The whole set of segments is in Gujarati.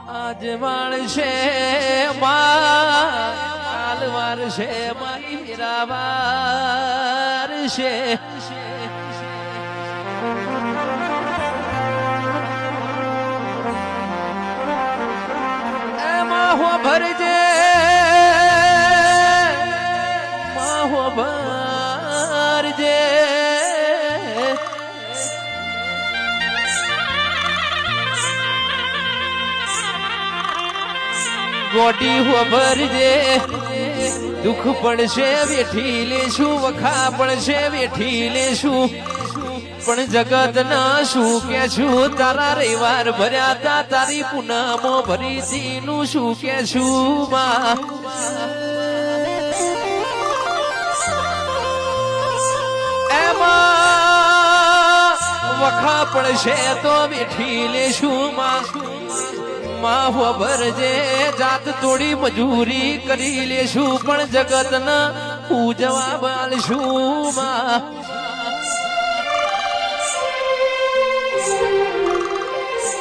આજ વાળશે કાલ વારશે મારી મીરાબાર છે માહો ભરજે માહો ભરજે ગોટી હો ભરજે દુઃખ પડશે વેઠી લેશું વખા પડશે વેઠી લેશું પણ જગત ના શું કે છું તારા રવિવાર ભર્યા તા તારી પૂનમો ભરી તી નું શું કે છું માં એમાં વખા પડશે તો વેઠી લેશું માં માહો ભરજે જાત તોડી મજૂરી કરી લેશું પણ જગત ના હું જવાબ આલશું માં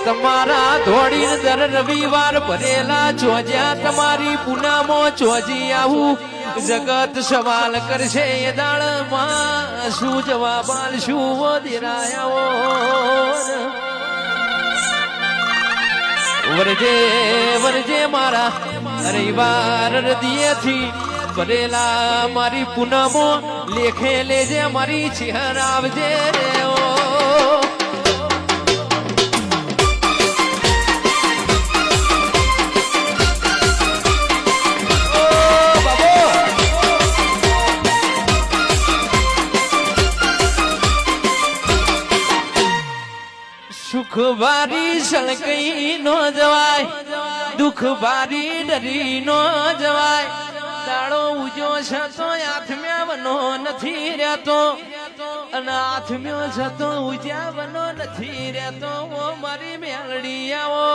તમારા ધોડીને દર રવિવાર ભરેલા ચોજ્યા તમારી પૂનમો ચોજી આવું જગત સવાલ કરશે એ દાળમાં શું જવાબ આલશું દેરાયાઓ વરજે વરજે મારા રવિવાર હૃદયથી ભરેલા મારી પૂનમો લેખે લેજે મારી ચહેર આવજે રે ઓ સુખ બારી સળકઈ નો જવાય દુઃખ બારી ડરી નો જવાય દાડો ઉજો છે તો આથમ્યાવનો નથી રહેતો અને આથમ્યો છે તો ઉજ્યાવનો નથી રહેતો ઓ મારી મેલડી આવો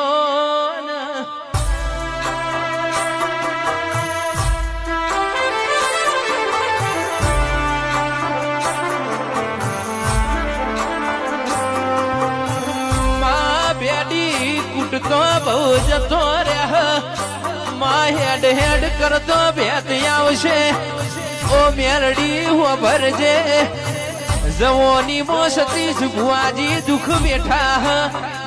તો બહુ જતો રે માં હેડ હેડ કરતો ભેત આવશે ઓ મેલડી હો ભરજે જવોની મો સતી ભુવાજી દુઃખ બેઠા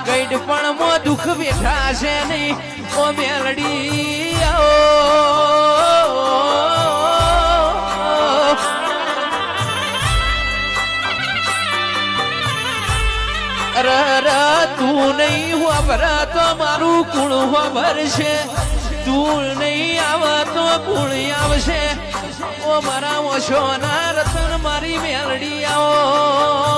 ગઈડ પણ મો દુઃખ બેઠા છે નહીં ઓ મેલડી તું નહીં હોભરા તો મારું કુળ હોભરશે તું નહીં આવે તો કુળ આવશે ઓ મારા ઓછો ના રતન મારી મેલડી આવો